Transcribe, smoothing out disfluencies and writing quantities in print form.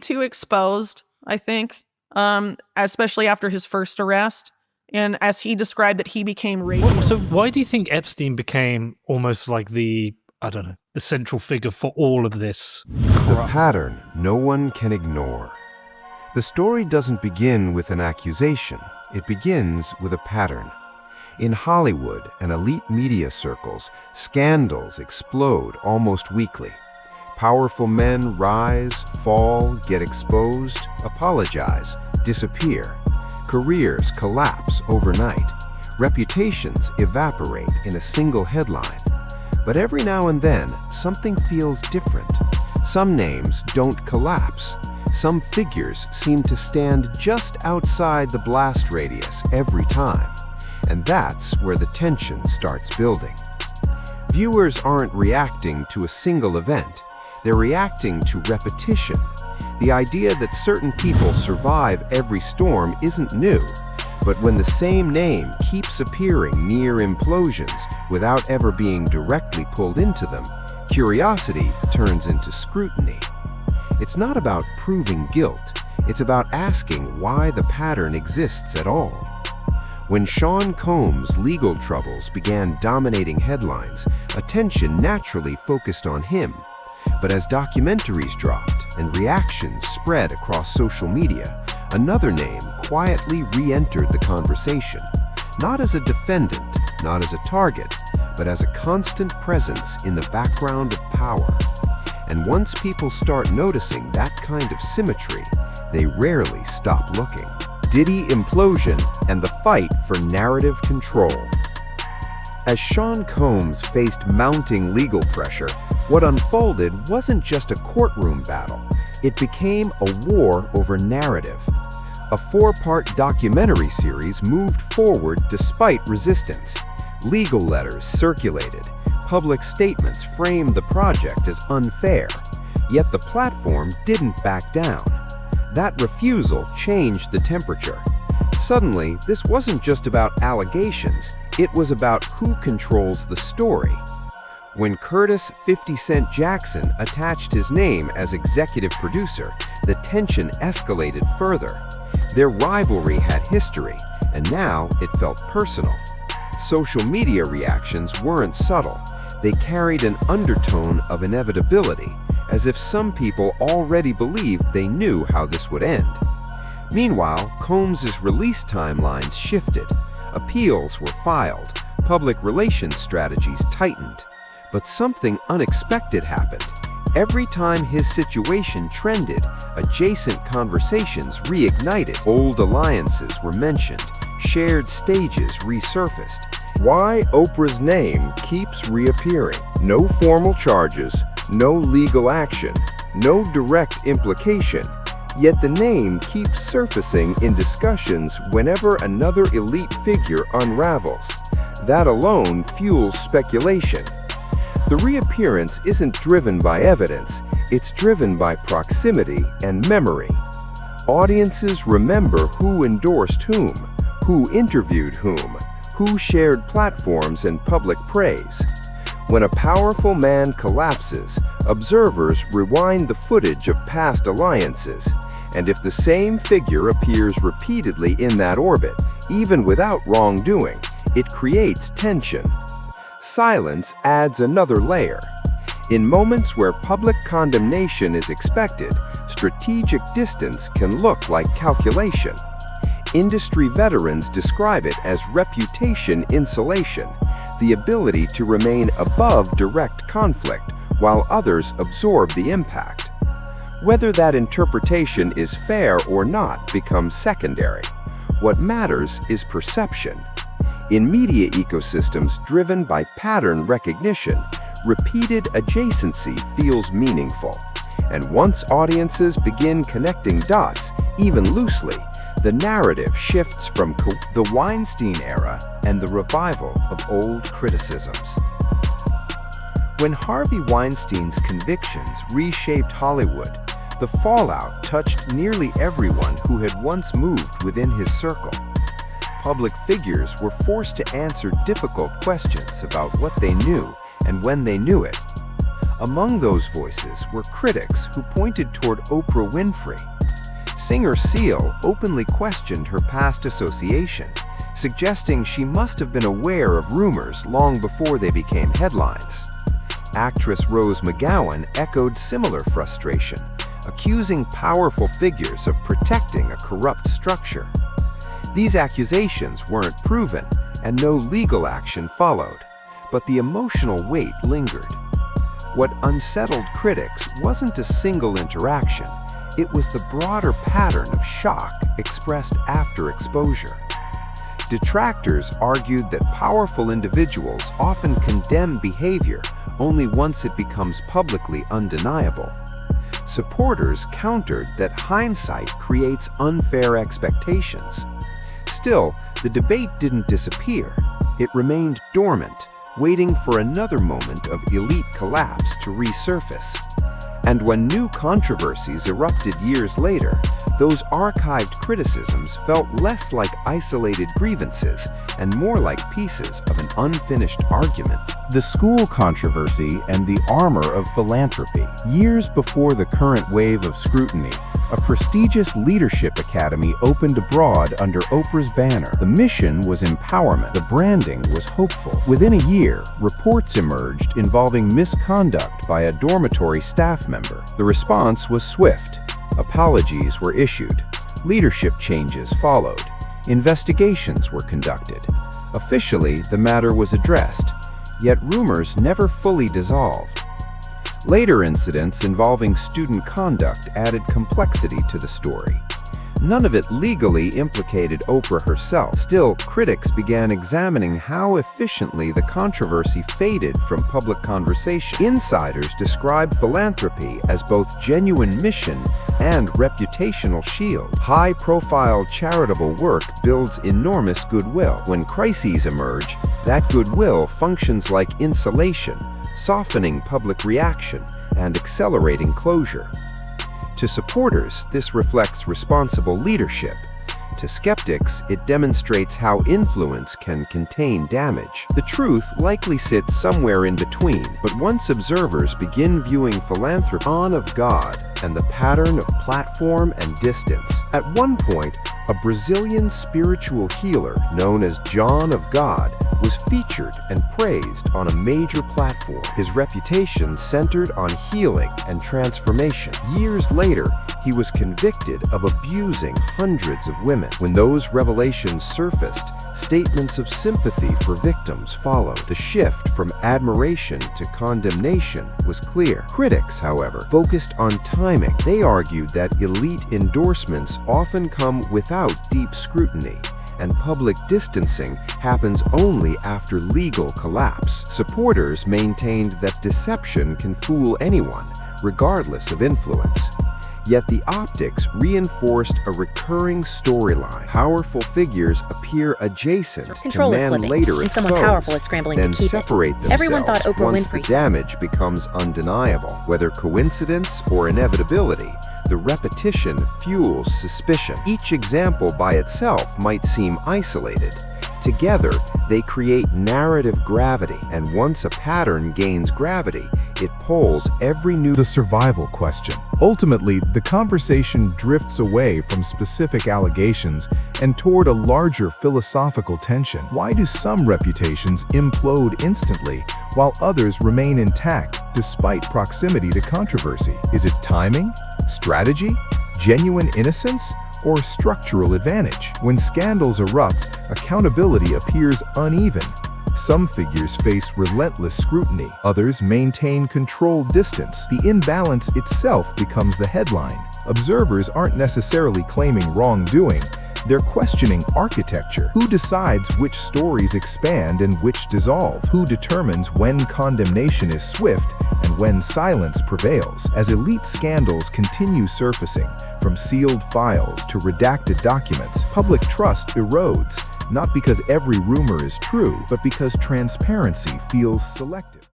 too exposed, I think, especially after his first arrest. And as he described it, he became racist. So why do you think Epstein became almost like the central figure for all of this? The pattern no one can ignore. The story doesn't begin with an accusation. It begins with a pattern. In Hollywood and elite media circles, scandals explode almost weekly. Powerful men rise, fall, get exposed, apologize, disappear. Careers collapse overnight. Reputations evaporate in a single headline. But every now and then, something feels different. Some names don't collapse. Some figures seem to stand just outside the blast radius every time. And that's where the tension starts building. Viewers aren't reacting to a single event. They're reacting to repetition. The idea that certain people survive every storm isn't new, but when the same name keeps appearing near implosions without ever being directly pulled into them, curiosity turns into scrutiny. It's not about proving guilt, it's about asking why the pattern exists at all. When Sean Combs' legal troubles began dominating headlines, attention naturally focused on him. But as documentaries dropped and reactions spread across social media, another name quietly re-entered the conversation, not as a defendant, not as a target, but as a constant presence in the background of power. And once people start noticing that kind of symmetry, they rarely stop looking. Diddy implosion and the fight for narrative control. As Sean Combs faced mounting legal pressure, what unfolded wasn't just a courtroom battle. It became a war over narrative. A 4-part documentary series moved forward despite resistance. Legal letters circulated. Public statements framed the project as unfair. Yet the platform didn't back down. That refusal changed the temperature. Suddenly, this wasn't just about allegations. It was about who controls the story. When Curtis 50 Cent Jackson attached his name as executive producer, the tension escalated further. Their rivalry had history, and now it felt personal. Social media reactions weren't subtle. They carried an undertone of inevitability, as if some people already believed they knew how this would end. Meanwhile, Combs' release timelines shifted. Appeals were filed. Public relations strategies tightened. But something unexpected happened. Every time his situation trended, adjacent conversations reignited. Old alliances were mentioned. Shared stages resurfaced. Why Oprah's name keeps reappearing. No formal charges, no legal action, no direct implication. Yet the name keeps surfacing in discussions whenever another elite figure unravels. That alone fuels speculation. The reappearance isn't driven by evidence, it's driven by proximity and memory. Audiences remember who endorsed whom, who interviewed whom, who shared platforms and public praise. When a powerful man collapses, observers rewind the footage of past alliances, and if the same figure appears repeatedly in that orbit, even without wrongdoing, it creates tension. Silence adds another layer. In moments where public condemnation is expected, strategic distance can look like calculation. Industry veterans describe it as reputation insulation, the ability to remain above direct conflict while others absorb the impact. Whether that interpretation is fair or not becomes secondary. What matters is perception. In media ecosystems driven by pattern recognition, repeated adjacency feels meaningful. And once audiences begin connecting dots, even loosely, the narrative shifts from the Weinstein era and the revival of old criticisms. When Harvey Weinstein's convictions reshaped Hollywood, the fallout touched nearly everyone who had once moved within his circle. Public figures were forced to answer difficult questions about what they knew and when they knew it. Among those voices were critics who pointed toward Oprah Winfrey. Singer Seal openly questioned her past association, suggesting she must have been aware of rumors long before they became headlines. Actress Rose McGowan echoed similar frustration, accusing powerful figures of protecting a corrupt structure. These accusations weren't proven, and no legal action followed, but the emotional weight lingered. What unsettled critics wasn't a single interaction, it was the broader pattern of shock expressed after exposure. Detractors argued that powerful individuals often condemn behavior only once it becomes publicly undeniable. Supporters countered that hindsight creates unfair expectations. Still, the debate didn't disappear. It remained dormant, waiting for another moment of elite collapse to resurface. And when new controversies erupted years later, those archived criticisms felt less like isolated grievances and more like pieces of an unfinished argument. The school controversy and the armor of philanthropy. Years before the current wave of scrutiny, a prestigious leadership academy opened abroad under Oprah's banner. The mission was empowerment. The branding was hopeful. Within a year, reports emerged involving misconduct by a dormitory staff member. The response was swift. Apologies were issued. Leadership changes followed. Investigations were conducted. Officially, the matter was addressed, yet rumors never fully dissolved. Later incidents involving student conduct added complexity to the story. None of it legally implicated Oprah herself. Still, critics began examining how efficiently the controversy faded from public conversation. Insiders described philanthropy as both genuine mission and reputational shield. High-profile charitable work builds enormous goodwill. When crises emerge, that goodwill functions like insulation, softening public reaction and accelerating closure. To supporters, this reflects responsible leadership. To skeptics, it demonstrates how influence can contain damage. The truth likely sits somewhere in between, but once observers begin viewing philanthropy of God and the pattern of platform and distance. At one point, a Brazilian spiritual healer known as John of God was featured and praised on a major platform. His reputation centered on healing and transformation. Years later, he was convicted of abusing hundreds of women. When those revelations surfaced, statements of sympathy for victims followed. The shift from admiration to condemnation was clear. Critics, however, focused on timing. They argued that elite endorsements often come without deep scrutiny, and public distancing happens only after legal collapse. Supporters maintained that deception can fool anyone, regardless of influence. Yet the optics reinforced a recurring storyline. Powerful figures appear adjacent to man later exposed, someone powerful is scrambling then to keep separate it. Everyone thought themselves Oprah once Winfrey. the damage becomes undeniable. Whether coincidence or inevitability, the repetition fuels suspicion. Each example by itself might seem isolated. Together, they create narrative gravity, and once a pattern gains gravity, it pulls every new... The survival question. Ultimately, the conversation drifts away from specific allegations and toward a larger philosophical tension. Why do some reputations implode instantly while others remain intact despite proximity to controversy? Is it timing, strategy, genuine innocence, or structural advantage? When scandals erupt, accountability appears uneven. Some figures face relentless scrutiny, others maintain controlled distance. The imbalance itself becomes the headline. Observers aren't necessarily claiming wrongdoing, they're questioning architecture. Who decides which stories expand and which dissolve? Who determines when condemnation is swift and when silence prevails? As elite scandals continue surfacing, from sealed files to redacted documents, public trust erodes, not because every rumor is true, but because transparency feels selective.